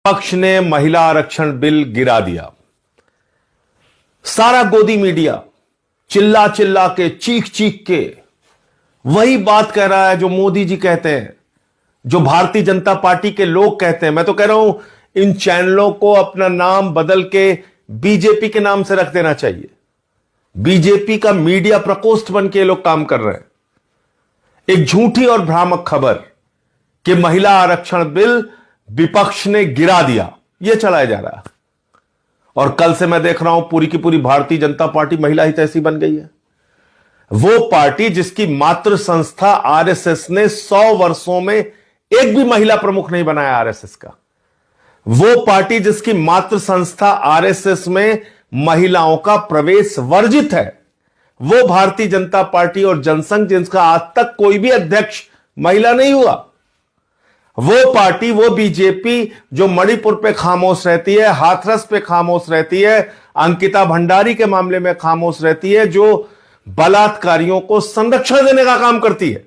पक्ष ने महिला आरक्षण बिल गिरा दिया। सारा गोदी मीडिया चिल्ला चिल्ला के, चीख चीख के वही बात कह रहा है जो मोदी जी कहते हैं, जो भारतीय जनता पार्टी के लोग कहते हैं। मैं तो कह रहा हूं इन चैनलों को अपना नाम बदल के बीजेपी के नाम से रख देना चाहिए। बीजेपी का मीडिया प्रकोष्ठ बन के लोग काम कर रहे हैं। एक झूठी और भ्रामक खबर कि महिला आरक्षण बिल विपक्ष ने गिरा दिया, यह चलाया जा रहा है। और कल से मैं देख रहा हूं पूरी की पूरी भारतीय जनता पार्टी महिला हितैषी बन गई है। वो पार्टी जिसकी मातृ संस्था आरएसएस ने 100 वर्षों में एक भी महिला प्रमुख नहीं बनाया आरएसएस का। वो पार्टी जिसकी मातृ संस्था आरएसएस में महिलाओं का प्रवेश वर्जित है। वो भारतीय जनता पार्टी और जनसंघ जिसका आज तक कोई भी अध्यक्ष महिला नहीं हुआ। वो पार्टी, वो बीजेपी जो मणिपुर पे खामोश रहती है, हाथरस पे खामोश रहती है, अंकिता भंडारी के मामले में खामोश रहती है, जो बलात्कारियों को संरक्षण देने का काम करती है,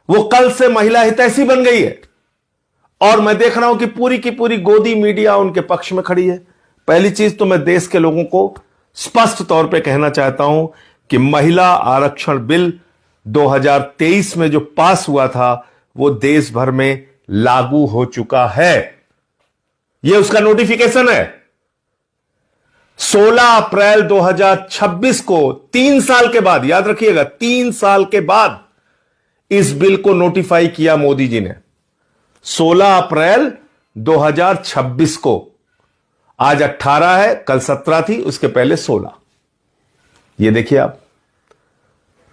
वो कल से महिला हितैषी बन गई है। और मैं देख रहा हूं कि पूरी की पूरी गोदी मीडिया उनके पक्ष में खड़ी है। पहली चीज तो मैं देश के लोगों को स्पष्ट तौर पे कहना चाहता हूं कि महिला आरक्षण बिल 2023 में जो पास हुआ था वो देश भर में लागू हो चुका है। यह उसका नोटिफिकेशन है। 16 अप्रैल 2026 को 3 साल के बाद, याद रखिएगा 3 साल के बाद इस बिल को नोटिफाई किया मोदी जी ने। 16 अप्रैल 2026 को, आज 18 है, कल 17 थी, उसके पहले 16। ये देखिए आप,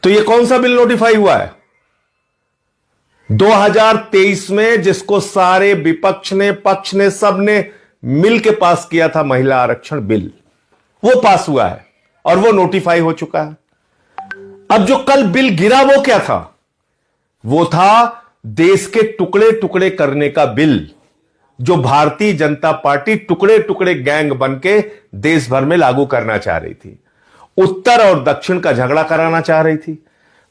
तो ये कौन सा बिल नोटिफाई हुआ है? 2023 में जिसको सारे विपक्ष ने, पक्ष ने, सब ने मिल के पास किया था, महिला आरक्षण बिल, वो पास हुआ है और वो नोटिफाई हो चुका है। अब जो कल बिल गिरा वो क्या था? वो था देश के टुकड़े टुकड़े करने का बिल, जो भारतीय जनता पार्टी टुकड़े टुकड़े गैंग बन के देश भर में लागू करना चाह रही थी। उत्तर और दक्षिण का झगड़ा कराना चाह रही थी।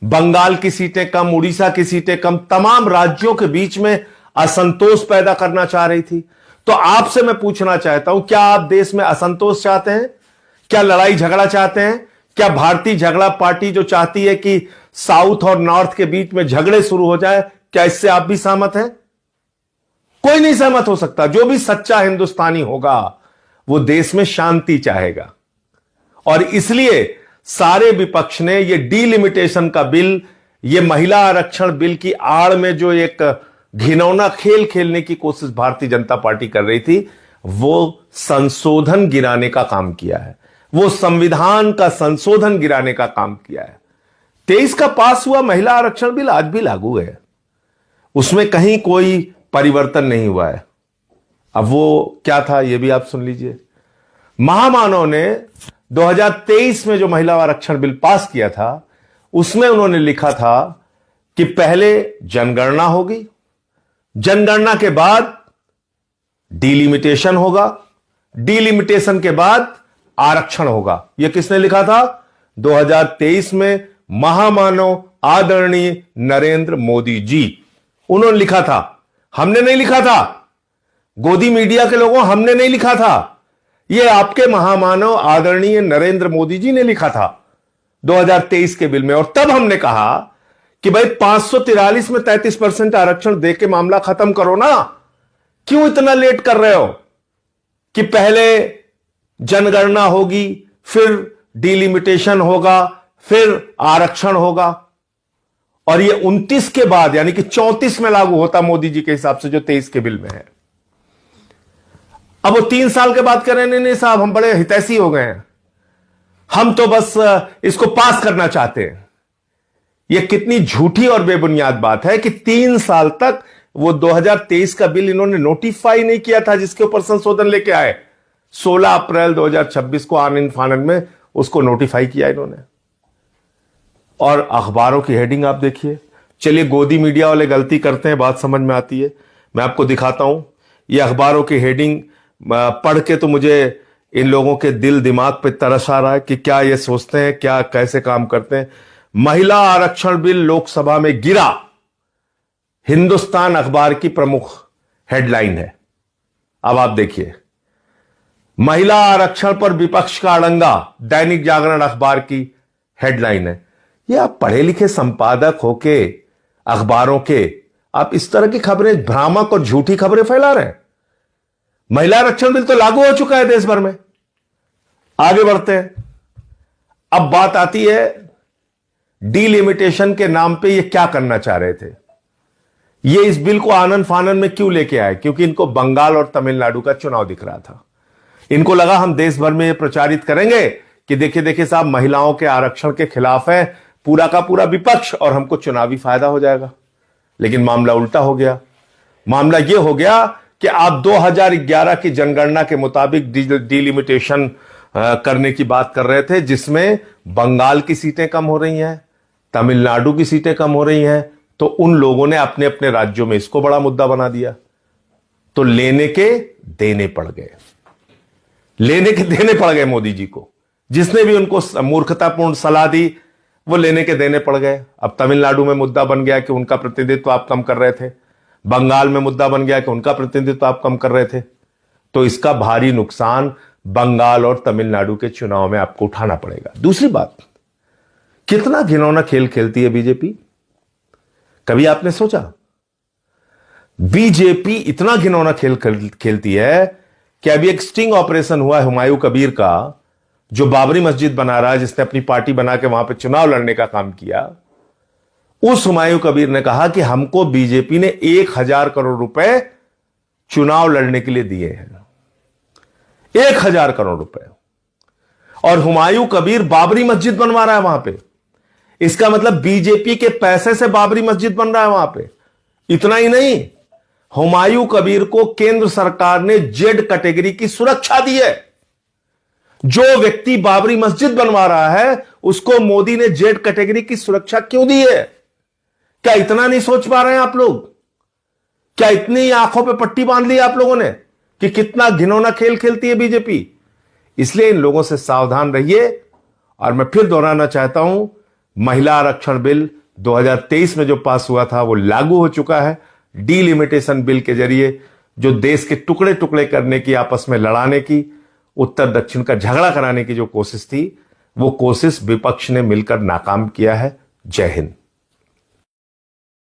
बंगाल की सीटें कम, उड़ीसा की सीटें कम, तमाम राज्यों के बीच में असंतोष पैदा करना चाह रही थी। तो आपसे मैं पूछना चाहता हूं, क्या आप देश में असंतोष चाहते हैं? क्या लड़ाई झगड़ा चाहते हैं? क्या भारतीय झगड़ा पार्टी जो चाहती है कि साउथ और नॉर्थ के बीच में झगड़े शुरू हो जाए, क्या इससे आप भी सहमत हैं? कोई नहीं सहमत हो सकता। जो भी सच्चा हिंदुस्तानी होगा वो देश में शांति चाहेगा। और इसलिए सारे विपक्ष ने ये डीलिमिटेशन का बिल, ये महिला आरक्षण बिल की आड़ में जो एक घिनौना खेल खेलने की कोशिश भारतीय जनता पार्टी कर रही थी, वो संशोधन गिराने का काम किया है। वो संविधान का संशोधन गिराने का काम किया है। 23 का पास हुआ महिला आरक्षण बिल आज भी लागू है, उसमें कहीं कोई परिवर्तन नहीं हुआ है। अब वो क्या था ये भी आप सुन लीजिए। महामानव ने 2023 में जो महिला आरक्षण बिल पास किया था, उसमें उन्होंने लिखा था कि पहले जनगणना होगी, जनगणना के बाद डीलिमिटेशन होगा, डीलिमिटेशन के बाद आरक्षण होगा। यह किसने लिखा था? 2023 में महामानव आदरणीय नरेंद्र मोदी जी, उन्होंने लिखा था। हमने नहीं लिखा था, गोदी मीडिया के लोगों, हमने नहीं लिखा था। यह आपके महामानव आदरणीय नरेंद्र मोदी जी ने लिखा था 2023 के बिल में। और तब हमने कहा कि भाई 543 में 33% आरक्षण दे के मामला खत्म करो ना। क्यों इतना लेट कर रहे हो कि पहले जनगणना होगी, फिर डीलिमिटेशन होगा, फिर आरक्षण होगा, और ये 29 के बाद यानी कि 34 में लागू होता मोदी जी के हिसाब से, जो 23 के बिल में है। अब वो 3 साल के बाद कह रहे हैं नहीं साहब हम बड़े हितैषी हो गए हैं, हम तो बस इसको पास करना चाहते हैं। यह कितनी झूठी और बेबुनियाद बात है कि 3 साल तक वो 2023 का बिल इन्होंने नोटिफाई नहीं किया था, जिसके ऊपर संशोधन लेके आए। 16 अप्रैल 2026 को आनंद फानंद में उसको नोटिफाई किया इन्होंने। और अखबारों की हेडिंग आप देखिए। चलिए, गोदी मीडिया वाले गलती करते हैं, बात समझ में आती है, मैं आपको दिखाता हूं। ये अखबारों की हेडिंग पढ़ के तो मुझे इन लोगों के दिल दिमाग पे तरस आ रहा है कि क्या ये सोचते हैं, क्या कैसे काम करते हैं। महिला आरक्षण बिल लोकसभा में गिरा, हिंदुस्तान अखबार की प्रमुख हेडलाइन है। अब आप देखिए, महिला आरक्षण पर विपक्ष का अड़ंगा, दैनिक जागरण अखबार की हेडलाइन है। ये आप पढ़े लिखे संपादक होके अखबारों के, आप इस तरह की खबरें, भ्रामक और झूठी खबरें फैला रहे हैं। महिला आरक्षण बिल तो लागू हो चुका है देश भर में। आगे बढ़ते हैं। अब बात आती है डीलिमिटेशन के नाम पे ये क्या करना चाह रहे थे। ये इस बिल को आनन फानन में क्यों लेके आए? क्योंकि इनको बंगाल और तमिलनाडु का चुनाव दिख रहा था। इनको लगा हम देश भर में ये प्रचारित करेंगे कि देखिए देखिए साहब, महिलाओं के आरक्षण के खिलाफ है पूरा का पूरा विपक्ष और हमको चुनावी फायदा हो जाएगा। लेकिन मामला उल्टा हो गया। मामला यह हो गया कि आप 2011 की जनगणना के मुताबिक डीलिमिटेशन करने की बात कर रहे थे, जिसमें बंगाल की सीटें कम हो रही हैं, तमिलनाडु की सीटें कम हो रही हैं। तो उन लोगों ने अपने अपने राज्यों में इसको बड़ा मुद्दा बना दिया। तो लेने के देने पड़ गए, लेने के देने पड़ गए मोदी जी को। जिसने भी उनको मूर्खतापूर्ण सलाह दी वो लेने के देने पड़ गए। अब तमिलनाडु में मुद्दा बन गया कि उनका प्रतिनिधित्व आप कम कर रहे थे, बंगाल में मुद्दा बन गया कि उनका प्रतिनिधित्व आप कम कर रहे थे। तो इसका भारी नुकसान बंगाल और तमिलनाडु के चुनाव में आपको उठाना पड़ेगा। दूसरी बात, कितना घिनौना खेल खेलती है बीजेपी। कभी आपने सोचा? बीजेपी इतना घिनौना खेल खेलती है कि अभी एक स्टिंग ऑपरेशन हुआ है हुमायूं कबीर का, जो बाबरी मस्जिद बना रहा है, जिसने अपनी पार्टी बना के वहां पे चुनाव लड़ने का काम किया। उस हुमायूं कबीर ने कहा कि हमको बीजेपी ने 1000 करोड़ रुपए चुनाव लड़ने के लिए दिए हैं। 1000 करोड़ रुपए। और हुमायूं कबीर बाबरी मस्जिद बनवा रहा है वहां पे। इसका मतलब बीजेपी के पैसे से बाबरी मस्जिद बन रहा है वहां पे। इतना ही नहीं, हुमायूं कबीर को केंद्र सरकार ने जेड कैटेगरी की सुरक्षा दी है। जो व्यक्ति बाबरी मस्जिद बनवा रहा है उसको मोदी ने जेड कैटेगरी की सुरक्षा क्यों दी है? क्या इतना नहीं सोच पा रहे हैं आप लोग? क्या इतनी आंखों पे पट्टी बांध ली आप लोगों ने कि कितना घिनौना खेल खेलती है बीजेपी? इसलिए इन लोगों से सावधान रहिए। और मैं फिर दोहराना चाहता हूं, महिला आरक्षण बिल 2023 में जो पास हुआ था वो लागू हो चुका है। डीलिमिटेशन बिल के जरिए जो देश के टुकड़े टुकड़े करने की, आपस में लड़ाने की, उत्तर दक्षिण का झगड़ा कराने की जो कोशिश थी, वो कोशिश विपक्ष ने मिलकर नाकाम किया है। जय हिंद।